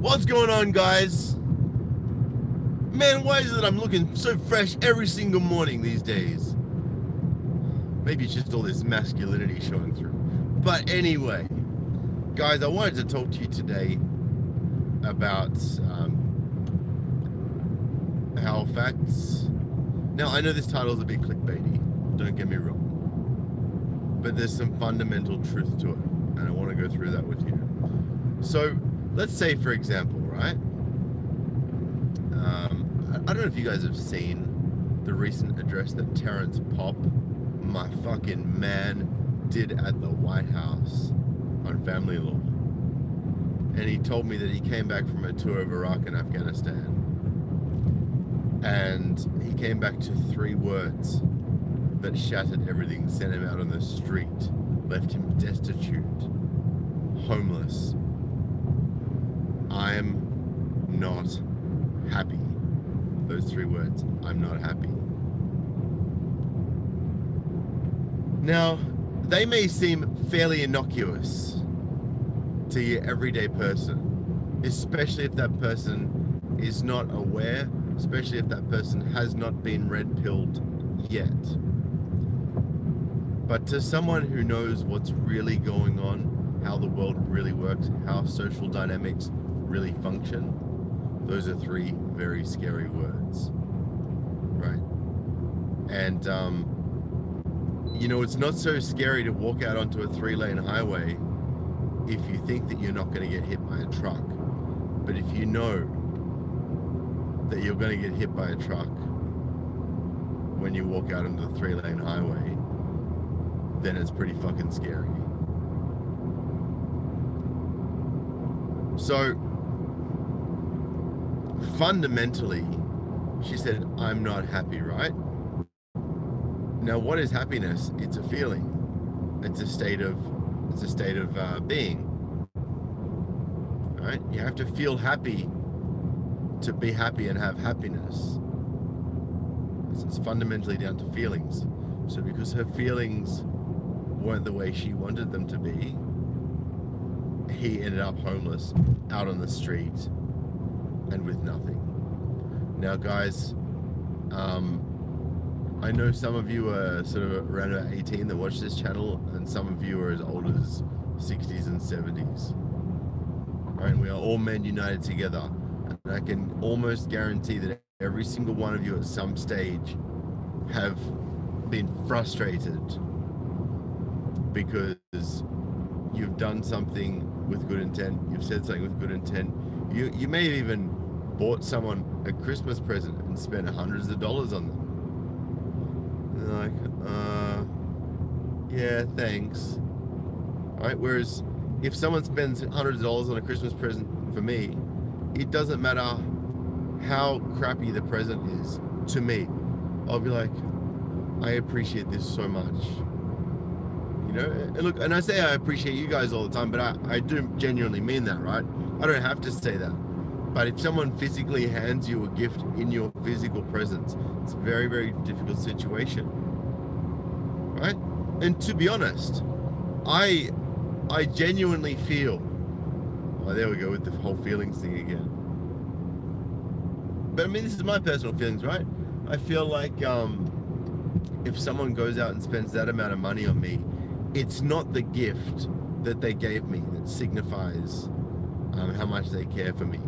What's going on, guys? Man, why is it that I'm looking so fresh every single morning these days? Maybe it's just all this masculinity showing through. But anyway, guys, I wanted to talk to you today about how facts... Now, I know this title is a bit clickbaity, don't get me wrong, but there's some fundamental truth to it, and I want to go through that with you. So, let's say, for example, right? I don't know if you guys have seen the recent address that Terrence Popp, my fucking man, did at the White House on family law. And he told me that he came back from a tour of Iraq and Afghanistan. And he came back to 3 words that shattered everything, sent him out on the street, left him destitute, homeless. I'm not happy. Those 3 words, I'm not happy. Now, they may seem fairly innocuous to your everyday person, especially if that person is not aware, especially if that person has not been red-pilled yet. But to someone who knows what's really going on, how the world really works, how social dynamics really function, those are 3 very scary words, right? And, you know, it's not so scary to walk out onto a 3-lane highway if you think that you're not going to get hit by a truck. But if you know that you're going to get hit by a truck when you walk out onto the 3-lane highway, then it's pretty fucking scary. So, fundamentally, she said, I'm not happy, right? Now, what is happiness? It's a feeling. It's a state of being. Right? You have to feel happy to be happy and have happiness. So it's fundamentally down to feelings. So because her feelings weren't the way she wanted them to be, he ended up homeless, out on the street, and with nothing. Now, guys, I know some of you are sort of around about 18 that watch this channel, and some of you are as old as 60s and 70s. Right? And we are all men united together. And I can almost guarantee that every single one of you at some stage have been frustrated because you've done something with good intent, you've said something with good intent. You may have even bought someone a Christmas present and spent hundreds of dollars on them. And they're like, yeah, thanks. Right? Whereas if someone spends hundreds of dollars on a Christmas present for me, it doesn't matter how crappy the present is to me. I'll be like, I appreciate this so much. You know, and look, and I say I appreciate you guys all the time, but I do genuinely mean that, right? I don't have to say that. But if someone physically hands you a gift in your physical presence, it's a very, very difficult situation, right? And to be honest, I genuinely feel, oh, there we go with the whole feelings thing again. But I mean, this is my personal feelings, right? I feel like if someone goes out and spends that amount of money on me, it's not the gift that they gave me that signifies how much they care for me.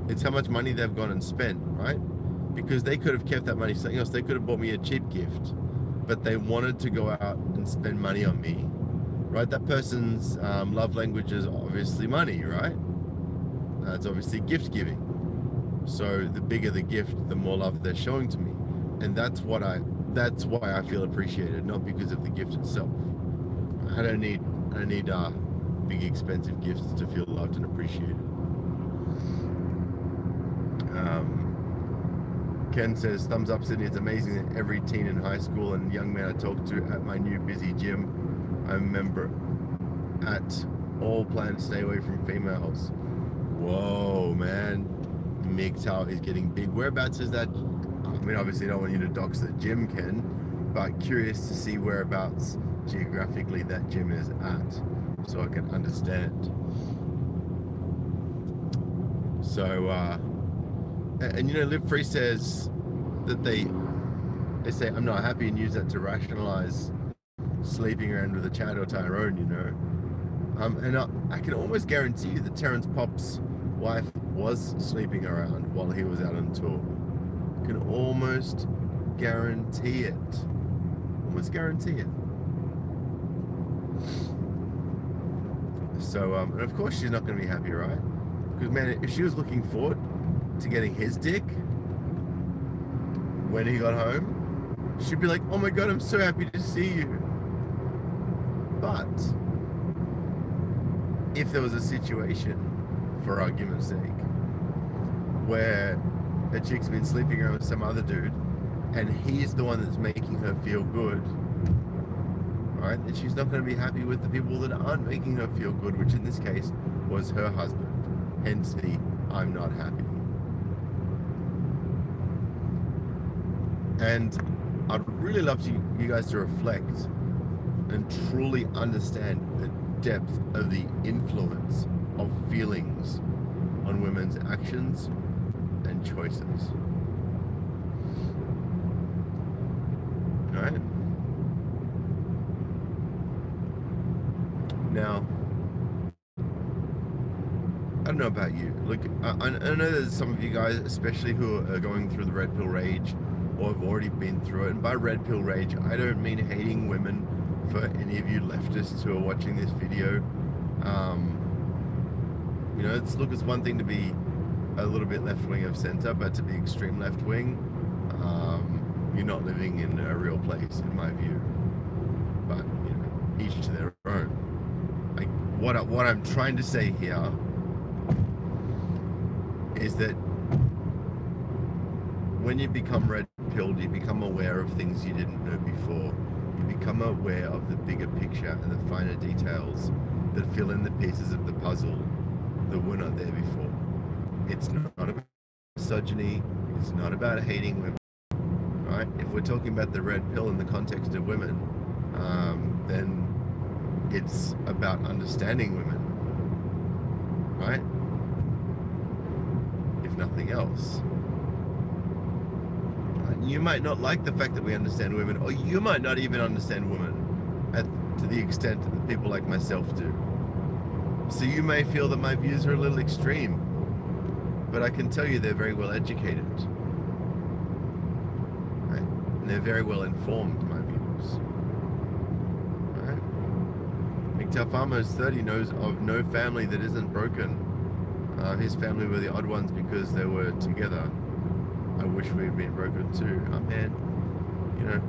It's how much money they've gone and spent, right? Because they could have kept that money for something else. They could have bought me a cheap gift, but they wanted to go out and spend money on me, right? That person's love language is obviously money, right? It's obviously gift giving. So the bigger the gift, the more love they're showing to me. And that's why I feel appreciated, not because of the gift itself. I don't need big expensive gifts to feel loved and appreciated. Ken says, thumbs up Sydney, it's amazing that every teen in high school and young man I talk to at my new busy gym, I'm a member at, all plan to stay away from females. Whoa, man. MGTOW is getting big. Whereabouts is that? I mean, obviously I don't want you to dox the gym, Ken, but curious to see whereabouts geographically that gym is at, so I can understand. So, and you know, Live Free says that they say I'm not happy and use that to rationalize sleeping around with a Chad or Tyrone, you know. And I can almost guarantee you that Terrence Pop's wife was sleeping around while he was out on tour. I can almost guarantee it. Almost guarantee it. So, and of course she's not going to be happy, right? Because, man, if she was looking forward to getting his dick when he got home, she'd be like, oh my God, I'm so happy to see you. But if there was a situation, for argument's sake, where a chick's been sleeping around with some other dude and he's the one that's making her feel good, right, then she's not going to be happy with the people that aren't making her feel good, which in this case was her husband. Hence the I'm not happy. And I'd really love you guys to reflect and truly understand the depth of the influence of feelings on women's actions and choices. All right? Now, I don't know about you. Look, I know there's some of you guys, especially who are going through the red pill rage or have already been through it. And by red pill rage, I don't mean hating women for any of you leftists who are watching this video. You know, it's one thing to be a little bit left wing of center, but to be extreme left wing, you're not living in a real place, in my view. But you know, each to their own. Like what I'm trying to say here is that when you become red pilled, you become aware of things you didn't know before. You become aware of the bigger picture and the finer details that fill in the pieces of the puzzle that were not there before. It's not about misogyny. It's not about hating women, right? If we're talking about the red pill in the context of women, then it's about understanding women, right? If nothing else. You might not like the fact that we understand women, or you might not even understand women to the extent that people like myself do. So you may feel that my views are a little extreme, but I can tell you they're very well educated. Right? And they're very well informed, my views. Right? MGTOW Farmer is 30, knows of no family that isn't broken. His family were the odd ones because they were together. I wish we had been broken too. Oh man, you know,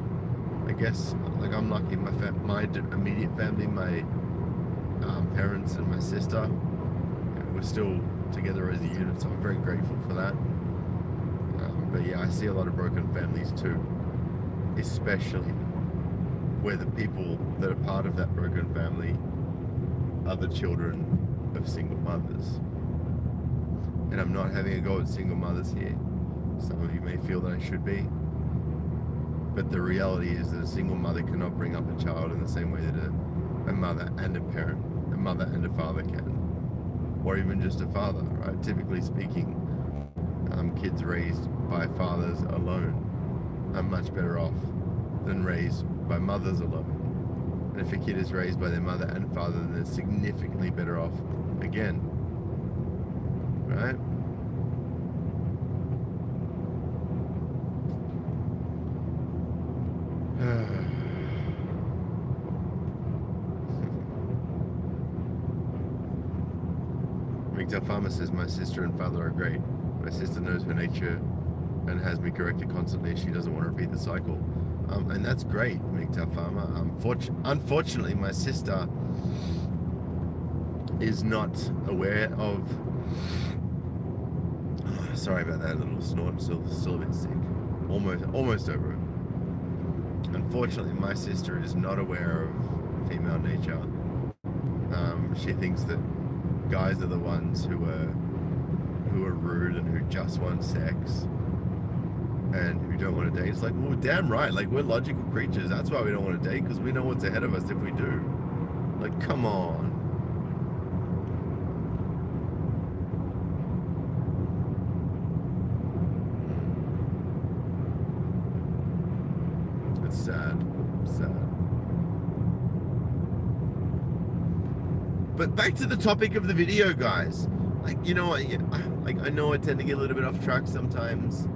I guess like I'm lucky. My immediate family, my parents and my sister, you know, we're still together as a unit, so I'm very grateful for that. But yeah, I see a lot of broken families too, especially where the people that are part of that broken family are the children of single mothers. And I'm not having a go at single mothers here. Some of you may feel that I should be, but the reality is that a single mother cannot bring up a child in the same way that a mother and a parent, a mother and a father can, or even just a father, right? Typically speaking, kids raised by fathers alone are much better off than raised by mothers alone. And if a kid is raised by their mother and father, then they're significantly better off again, right? MGTOW Farmer says, my sister and father are great. My sister knows her nature and has me corrected constantly. She doesn't want to repeat the cycle. And that's great, MGTOW Farmer. Unfortunately, my sister is not aware of... sorry about that little snort. I'm still a bit sick. Almost over it. Unfortunately, my sister is not aware of female nature. She thinks that guys are the ones who are rude and who just want sex and who don't want to date. It's like, well, damn right. Like, we're logical creatures. That's why we don't want to date, because we know what's ahead of us if we do. Like, come on. But back to the topic of the video, guys. Like, you know, I know I tend to get a little bit off track sometimes,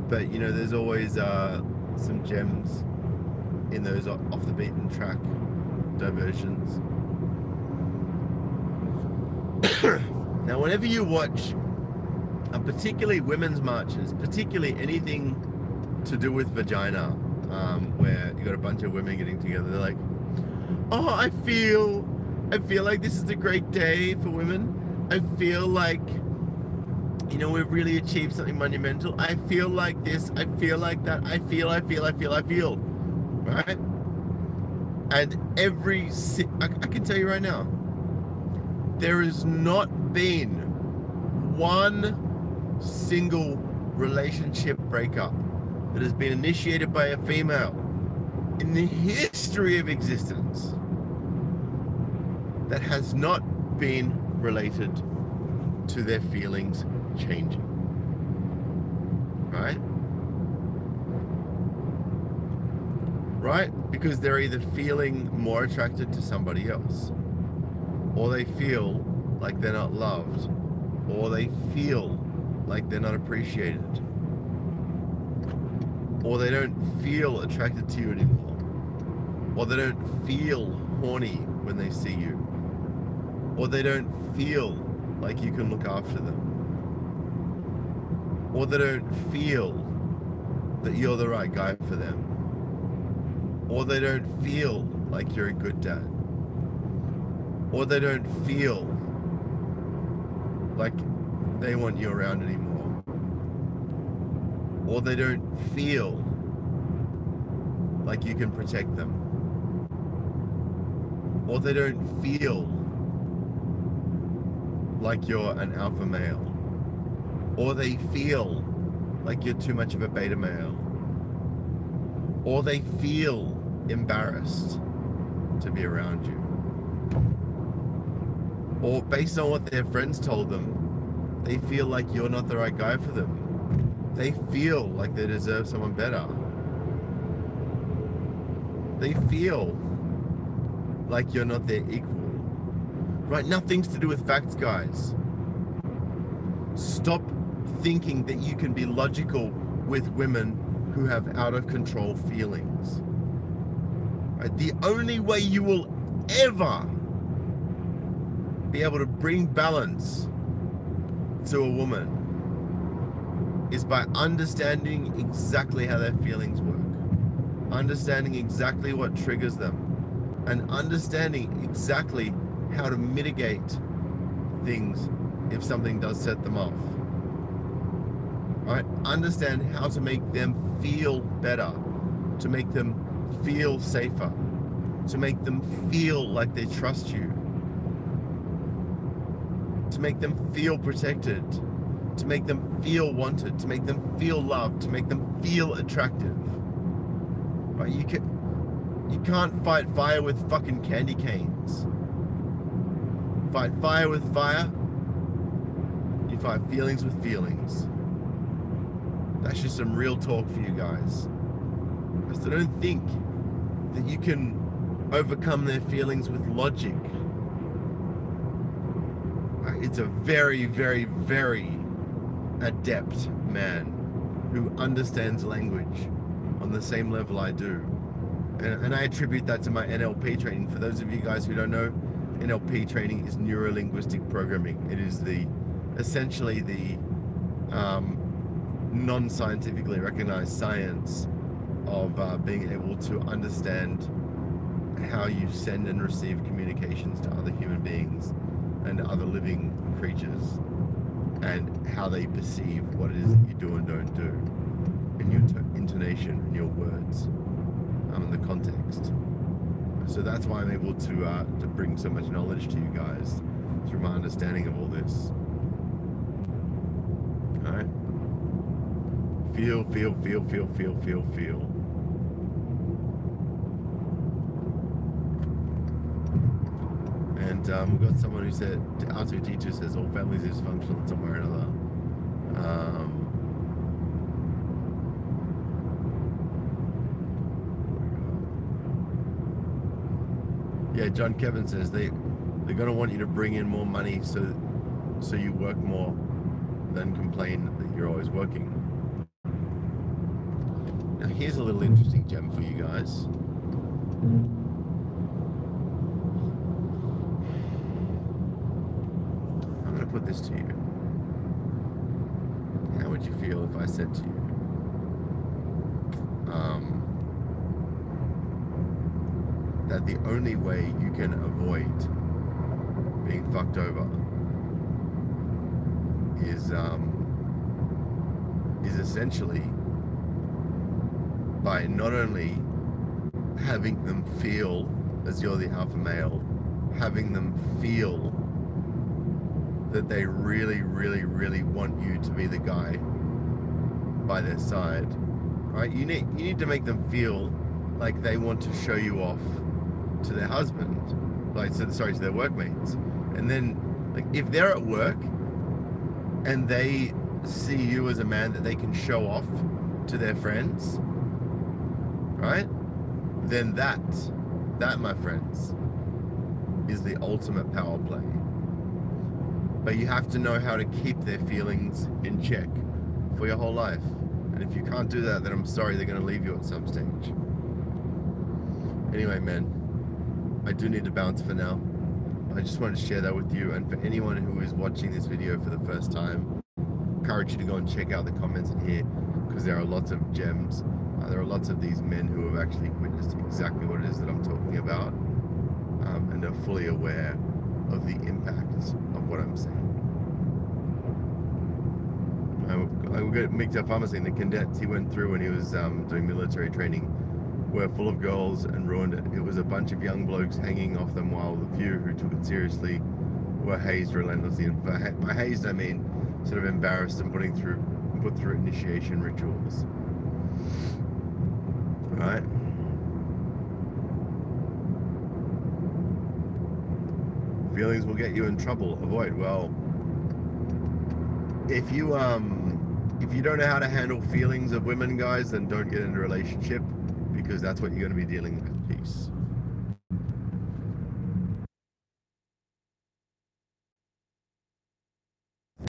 but you know, there's always some gems in those off the beaten track diversions. Now, whenever you watch, particularly women's marches, particularly anything to do with vagina, where you got a bunch of women getting together, they're like, oh, I feel like this is a great day for women. I feel like, you know, we've really achieved something monumental. I feel like this, I feel like that, I feel, right? And I can tell you right now, there has not been one single relationship breakup that has been initiated by a female in the history of existence that has not been related to their feelings changing, right? Right? Because they're either feeling more attracted to somebody else, or they feel like they're not loved, or they feel like they're not appreciated, or they don't feel attracted to you anymore, or they don't feel horny when they see you, or they don't feel like you can look after them, or they don't feel that you're the right guy for them, or they don't feel like you're a good dad, or they don't feel like they want you around anymore, or they don't feel like you can protect them, or they don't feel like you're an alpha male, or they feel like you're too much of a beta male, or they feel embarrassed to be around you, or based on what their friends told them, they feel like you're not the right guy for them. They feel like they deserve someone better. They feel like you're not their equal. Right? Nothing's to do with facts, guys. Stop thinking that you can be logical with women who have out of control feelings. Right? The only way you will ever be able to bring balance to a woman is by understanding exactly how their feelings work, understanding exactly what triggers them, and understanding exactly how to mitigate things if something does set them off. Right? Understand how to make them feel better, to make them feel safer, to make them feel like they trust you, to make them feel protected, to make them feel wanted, to make them feel loved, to make them feel attractive. Right? You can't fight fire with fucking candy canes. Fight fire with fire. You fight feelings with feelings. That's just some real talk for you guys. Because I don't think that you can overcome their feelings with logic. It's a very, very, very adept man who understands language on the same level I do. And I attribute that to my NLP training. For those of you guys who don't know, NLP training is neuro-linguistic programming. It is essentially the non-scientifically recognized science of being able to understand how you send and receive communications to other human beings and other living creatures, and how they perceive what it is that you do and don't do, in your intonation and your words, and the context. So that's why I'm able to bring so much knowledge to you guys through my understanding of all this. All right? Feel. And we've got someone who said, R2D2 says, all families are dysfunctional in some way or another. Yeah, John Kevin says, the They're going to want you to bring in more money so you work more than complain that you're always working. Now here's a little interesting gem for you guys. I'm going to put this to you. How would you feel if I said to you, that the only way you can avoid being fucked over is essentially by not only having them feel as you're the alpha male, having them feel that they really, really, really want you to be the guy by their side, right? You need to make them feel like they want to show you off to their husband, to their workmates. And then, like, if they're at work and they see you as a man that they can show off to their friends, right? Then that, my friends, is the ultimate power play. But you have to know how to keep their feelings in check for your whole life. And if you can't do that, then I'm sorry, they're going to leave you at some stage. Anyway, man, I do need to bounce for now. I just wanted to share that with you. And for anyone who is watching this video for the first time, I encourage you to go and check out the comments in here, because there are lots of gems. There are lots of these men who have actually witnessed exactly what it is that I'm talking about, and are fully aware of the impact of what I'm saying. I got MGTOW pharmacy in the cadets he went through when he was doing military training were full of girls and ruined it. It was a bunch of young blokes hanging off them, while the few who took it seriously were hazed relentlessly. And by hazed, I mean sort of embarrassed and put through initiation rituals. Right? Feelings will get you in trouble. Avoid. Well, if you don't know how to handle feelings of women, guys, then don't get into a relationship, because that's what you're going to be dealing with. Peace.